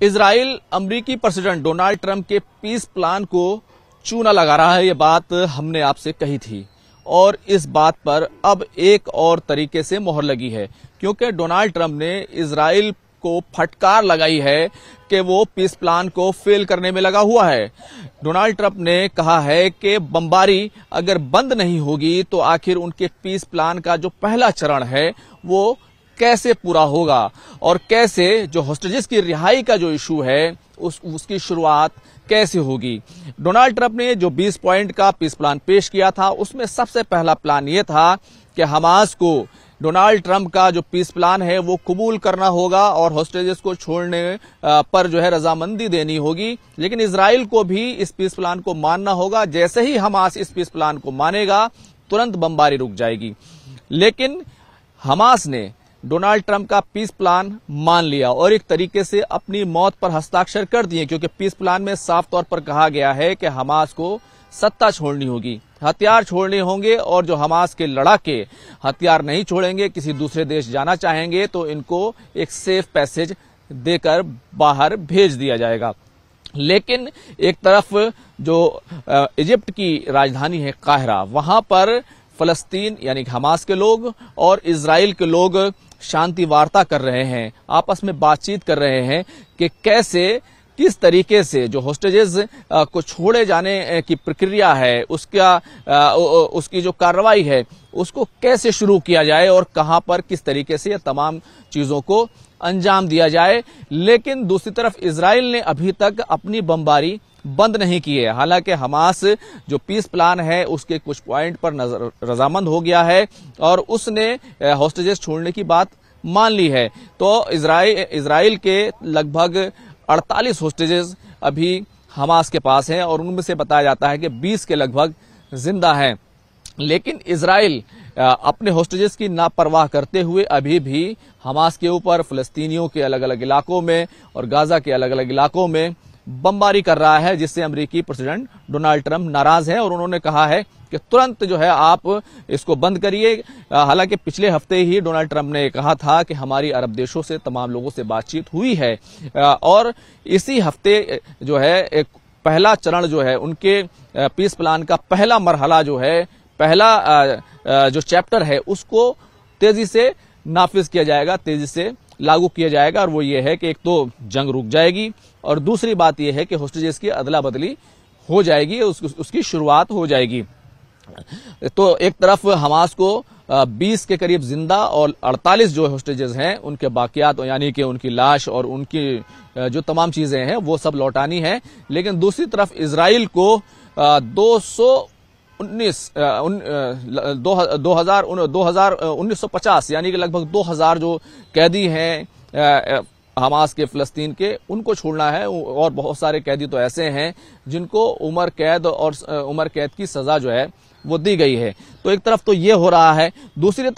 Israel अमेरिकी president Donald Trump के piece plan को चूना लगा रहा है। ये बात हमने आपसे कही थी और इस बात पर अब एक और तरीके से मोहर लगी है, क्योंकि डोनाल्ड ट्रंप ने इजराइल को फटकार लगाई है कि वो पीस प्लान को फेल करने में लगा हुआ है। डोनाल्ड ट्रंप ने कहा है कि बमबारी अगर बंद नहीं होगी तो आखिर उनके पीस प्लान का जो पहला चरण है वो कैसे पूरा होगा और कैसे जो होस्टेजेस की रिहाई का जो इशू है उसकी शुरुआत कैसे होगी। डोनाल्ड ट्रंप ने जो 20 पॉइंट का पीस प्लान पेश किया था उसमें सबसे पहला प्लान यह था कि हमास को डोनाल्ड ट्रंप का जो पीस प्लान है वो कबूल करना होगा और होस्टेजेस को छोड़ने पर जो है रजामंदी देनी होगी, लेकिन इजराइल को भी इस पीस प्लान को मानना होगा। जैसे ही हमास इस पीस प्लान को मानेगा तुरंत बमबारी रुक जाएगी। लेकिन हमास ने डोनाल्ड ट्रंप का पीस प्लान मान लिया और एक तरीके से अपनी मौत पर हस्ताक्षर कर दिए, क्योंकि पीस प्लान में साफ तौर पर कहा गया है कि हमास को सत्ता छोड़नी होगी, हथियार छोड़ने होंगे और जो हमास के लड़ाके हथियार नहीं छोड़ेंगे, किसी दूसरे देश जाना चाहेंगे तो इनको एक सेफ पैसेज देकर बाहर भेज दिया जाएगा। लेकिन एक तरफ जो इजिप्ट की राजधानी है काहिरा, वहां पर फलस्तीन यानी हमास के लोग और इजराइल के लोग शांति वार्ता कर रहे हैं, आपस में बातचीत कर रहे हैं कि किस तरीके से जो होस्टेजेस को छोड़े जाने की प्रक्रिया है उसकी जो कार्रवाई है उसको कैसे शुरू किया जाए और कहां पर किस तरीके से ये तमाम चीजों को अंजाम दिया जाए। लेकिन दूसरी तरफ इजराइल ने अभी तक अपनी बमबारी बंद नहीं की है। हालांकि हमास जो पीस प्लान है उसके कुछ पॉइंट पर रजामंद हो गया है और उसने होस्टेजेस छोड़ने की बात मान ली है। तो इजराइल के लगभग 48 होस्टेजेस अभी हमास के पास हैं और उनमें से बताया जाता है कि 20 के लगभग जिंदा हैं। लेकिन इजराइल अपने होस्टेजेस की नापरवाह करते हुए अभी भी हमास के ऊपर फलस्तीनियों के अलग अलग इलाकों में और गाजा के अलग अलग इलाकों में बमबारी कर रहा है, जिससे अमेरिकी प्रेसिडेंट डोनाल्ड ट्रंप नाराज है और उन्होंने कहा है कि तुरंत जो है आप इसको बंद करिए। हालांकि पिछले हफ्ते ही डोनाल्ड ट्रंप ने कहा था कि हमारी अरब देशों से तमाम लोगों से बातचीत हुई है और इसी हफ्ते जो है एक पहला चरण जो है उनके पीस प्लान का पहला मरहला जो है, पहला जो चैप्टर है उसको तेजी से नाफिज किया जाएगा, तेजी से लागू किया जाएगा। और वो ये है कि एक तो जंग रुक जाएगी और दूसरी बात यह है कि होस्टेजेस की अदला बदली हो जाएगी, उसकी शुरुआत हो जाएगी। तो एक तरफ हमास को 20 के करीब जिंदा और 48 जो होस्टेजेस हैं उनके बाकियात यानी कि उनकी लाश और उनकी जो तमाम चीजें हैं वो सब लौटानी है। लेकिन दूसरी तरफ इजराइल को 1950 यानी कि लगभग 2000 जो कैदी हैं हमास के फलस्तीन के, उनको छोड़ना है और बहुत सारे कैदी तो ऐसे हैं जिनको उम्र कैद की सजा जो है वो दी गई है। तो एक तरफ तो ये हो रहा है, दूसरी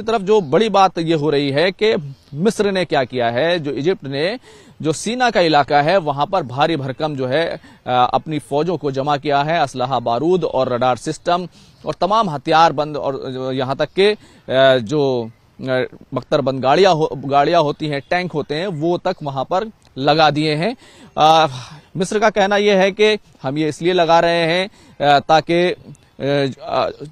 तरफ जो बड़ी बात ये हो रही है कि मिस्र ने क्या किया है, जो इजिप्ट ने जो सीना का इलाका है वहां पर भारी भरकम जो है अपनी फौजों को जमा किया है, असलहा बारूद और रडार सिस्टम और तमाम हथियार बंद और यहां तक के जो बख्तरबंद गाड़ियां होती हैं, टैंक होते हैं, वो तक वहां पर लगा दिए हैं। मिस्र का कहना यह है कि हम ये इसलिए लगा रहे हैं ताकि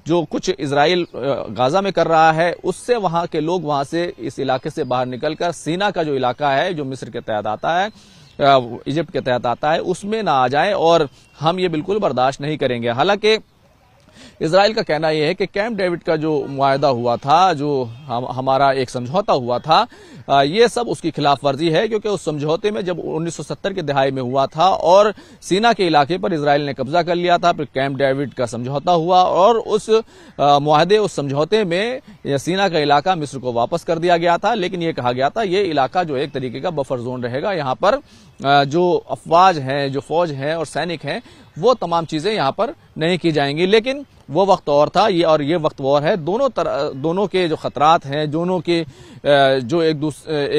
जो कुछ इजराइल गाजा में कर रहा है उससे वहां के लोग वहां से इस इलाके से बाहर निकलकर सीना का जो इलाका है जो मिस्र के तहत आता है, इजिप्ट के तहत आता है, उसमें ना आ जाए और हम ये बिल्कुल बर्दाश्त नहीं करेंगे। हालांकि इजराइल का कहना यह है कि कैंप डेविड का जो मुआहदा हुआ था, जो हमारा एक समझौता हुआ था, ये सब उसकी खिलाफ वर्जी है, क्योंकि उस समझौते में जब 1970 की दहाई में हुआ था और सीना के इलाके पर इजराइल ने कब्जा कर लिया था, फिर कैंप डेविड का समझौता हुआ और उस मुआहदे उस समझौते में सीना का इलाका मिस्र को वापस कर दिया गया था। लेकिन ये कहा गया था ये इलाका जो एक तरीके का बफर जोन रहेगा, यहाँ पर जो अफवाज हैं, जो फौज हैं और सैनिक हैं, वो तमाम चीजें यहाँ पर नहीं की जाएंगी। लेकिन वो वक्त और था ये वक्त और है। दोनों के जो खतरात हैं, दोनों के जो एक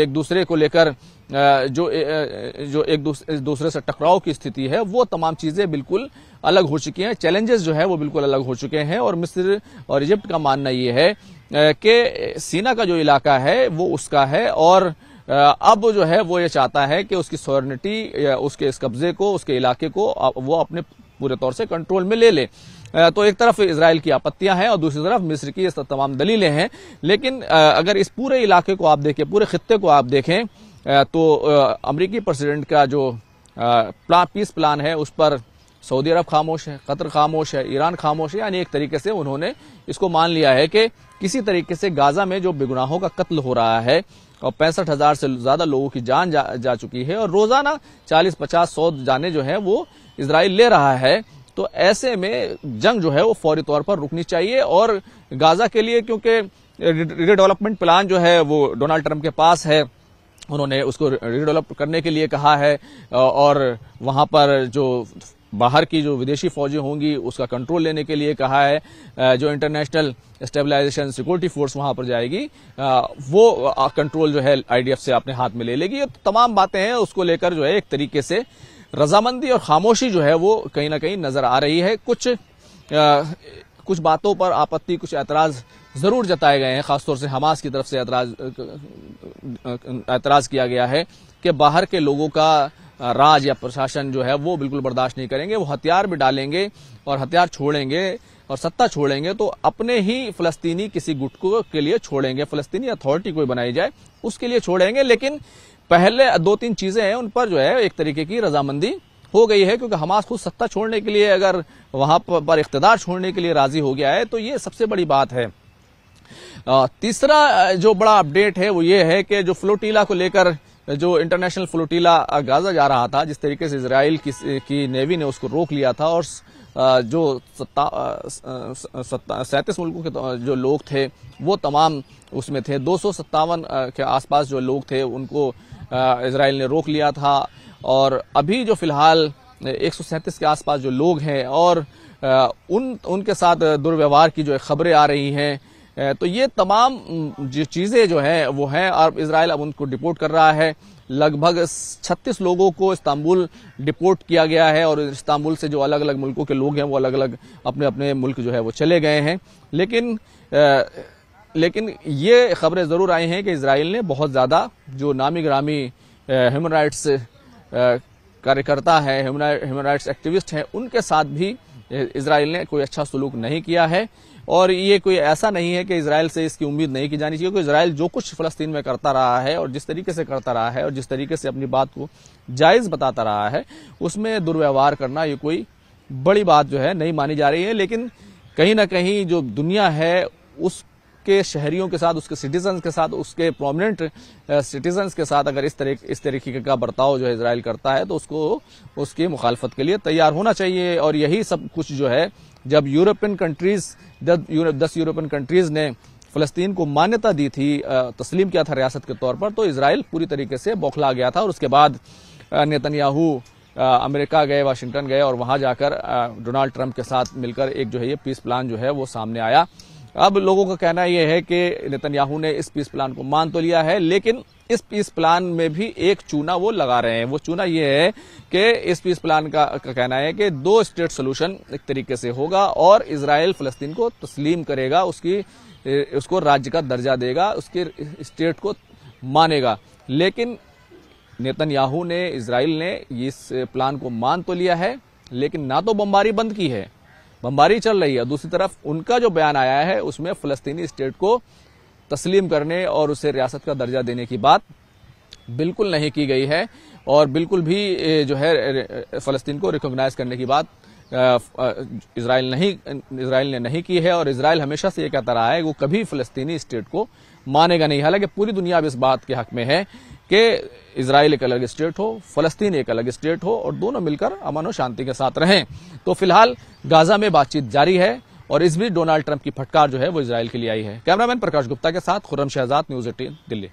दूसरे को लेकर जो एक दूसरे से टकराव की स्थिति है, वो तमाम चीजें बिल्कुल अलग हो चुकी हैं। चैलेंजेस जो है वो बिल्कुल अलग हो चुके हैं और मिस्र और इजिप्ट का मानना ये है कि सीना का जो इलाका है वो उसका है और अब जो है वो ये चाहता है कि उसकी सॉवरेनिटी, उसके इस कब्जे को, उसके इलाके को वो अपने पूरे तौर से कंट्रोल में ले ले। तो एक तरफ इजराइल की आपत्तियां हैं और दूसरी तरफ मिस्र की तमाम दलीलें हैं। लेकिन अगर इस पूरे इलाके को आप देखें, पूरे खित्ते को आप देखें, तो अमेरिकी प्रेसिडेंट का जो पीस प्लान है उस पर सऊदी अरब खामोश है, कतर खामोश है, ईरान खामोश है। यानी एक तरीके से उन्होंने इसको मान लिया है कि किसी तरीके से गाजा में जो बेगुनाहों का कत्ल हो रहा है और 65,000 से ज्यादा लोगों की जान जा चुकी है और रोजाना 40, 50, 100 जाने जो है वो इजराइल ले रहा है, तो ऐसे में जंग जो है वो फौरी तौर पर रुकनी चाहिए। और गाजा के लिए क्योंकि रिडेवलपमेंट प्लान जो है वो डोनाल्ड ट्रंप के पास है, उन्होंने उसको रिडेवलप करने के लिए कहा है और वहां पर जो बाहर की जो विदेशी फौजें होंगी उसका कंट्रोल लेने के लिए कहा है। जो इंटरनेशनल स्टेबलाइजेशन सिक्योरिटी फोर्स वहां पर जाएगी वो कंट्रोल जो है आईडीएफ से अपने हाथ में ले लेगी। ये तमाम बातें हैं, उसको लेकर जो है एक तरीके से रजामंदी और खामोशी जो है वो कहीं ना कहीं नजर आ रही है। कुछ बातों पर आपत्ति, कुछ ऐतराज जरूर जताए गए हैं। खासतौर से हमास की तरफ से ऐतराज किया गया है कि बाहर के लोगों का राज या प्रशासन जो है वो बिल्कुल बर्दाश्त नहीं करेंगे, वो हथियार भी डालेंगे और हथियार छोड़ेंगे और सत्ता छोड़ेंगे तो अपने ही फलस्तीनी किसी गुट के लिए छोड़ेंगे, फलस्तीनी अथॉरिटी कोई बनाई जाए उसके लिए छोड़ेंगे। लेकिन पहले 2-3 चीजें हैं उन पर जो है एक तरीके की रजामंदी हो गई है, क्योंकि हमास खुद सत्ता छोड़ने के लिए, अगर वहां पर इख्तिदार छोड़ने के लिए राजी हो गया है तो ये सबसे बड़ी बात है। तीसरा जो बड़ा अपडेट है वो ये है कि जो फ्लोटीला को लेकर, जो इंटरनेशनल फ्लोटीला गाजा जा रहा था, जिस तरीके से इजराइल की नेवी ने उसको रोक लिया था और जो 37 मुल्कों के जो लोग थे वो तमाम उसमें थे, 257 के आसपास जो लोग थे उनको इजराइल ने रोक लिया था। और अभी जो फिलहाल 137 के आसपास जो लोग हैं और उनके साथ दुर्व्यवहार की जो खबरें आ रही हैं, तो ये तमाम जो चीजें जो है वो हैं और इजराइल अब उनको डिपोर्ट कर रहा है। लगभग 36 लोगों को इस्तांबुल डिपोर्ट किया गया है और इस्तांबुल से जो अलग अलग मुल्कों के लोग हैं वो अलग अलग अपने अपने मुल्क जो है वो चले गए हैं। लेकिन ये खबरें जरूर आई हैं कि इजराइल ने बहुत ज्यादा जो नामी ग्रामी ह्यूमन राइट्स कार्यकर्ता है, ह्यूमन राइट्स एक्टिविस्ट हैं, उनके साथ भी इजराइल ने कोई अच्छा सलूक नहीं किया है। और ये कोई ऐसा नहीं है कि इजराइल से इसकी उम्मीद नहीं की जानी चाहिए, क्योंकि इजराइल जो कुछ फलस्तीन में करता रहा है और जिस तरीके से करता रहा है और जिस तरीके से अपनी बात को जायज बताता रहा है, उसमें दुर्व्यवहार करना ये कोई बड़ी बात जो है नहीं मानी जा रही है। लेकिन कहीं ना कहीं जो दुनिया है उसके शहरियों के साथ, उसके सिटीजन्स के साथ, उसके प्रोमिनेंट सिटीजन्स के साथ अगर इस तरीके का बर्ताव जो है इजराइल करता है तो उसको उसकी मुखालफत के लिए तैयार होना चाहिए। और यही सब कुछ जो है जब 10 यूरोपियन कंट्रीज ने फलस्तीन को मान्यता दी थी, तस्लीम किया था रियासत के तौर पर, तो इजराइल पूरी तरीके से बौखला गया था। और उसके बाद नेतन्याहू अमेरिका गए, वाशिंगटन गए और वहां जाकर डोनाल्ड ट्रंप के साथ मिलकर एक जो है ये पीस प्लान जो है वो सामने आया। अब लोगों का कहना यह है कि नेतन्याहू ने इस पीस प्लान को मान तो लिया है, लेकिन इस पीस प्लान में भी एक चूना वो लगा रहे हैं। वो चूना ये है कि इस पीस प्लान का कहना है कि 2 स्टेट सोल्यूशन एक तरीके से होगा और इजराइल फलस्तीन को तस्लीम करेगा, उसको राज्य का दर्जा देगा, उसके स्टेट को मानेगा। लेकिन नेतन्याहू ने, इजराइल ने इस प्लान को मान तो लिया है, लेकिन ना तो बमबारी बंद की है, बमबारी चल रही है, दूसरी तरफ उनका जो बयान आया है उसमें फलस्तीनी स्टेट को तस्लीम करने और उसे रियासत का दर्जा देने की बात बिल्कुल नहीं की गई है और बिल्कुल भी जो है फलस्तीन को रिकॉग्नाइज करने की बात इजराइल ने नहीं की है। और इजराइल हमेशा से ये कहता रहा है वो कभी फलस्तीनी स्टेट को मानेगा नहीं। हालांकि पूरी दुनिया अब इस बात के हक में है कि इजराइल एक अलग स्टेट हो, फलस्तीन एक अलग स्टेट हो और दोनों मिलकर अमन और शांति के साथ रहें। तो फिलहाल गाजा में बातचीत जारी है और इस बीच डोनाल्ड ट्रंप की फटकार जो है वो इजराइल के लिए आई है। कैमरामैन प्रकाश गुप्ता के साथ खुर्रम शहजाद, न्यूज़ 18 दिल्ली।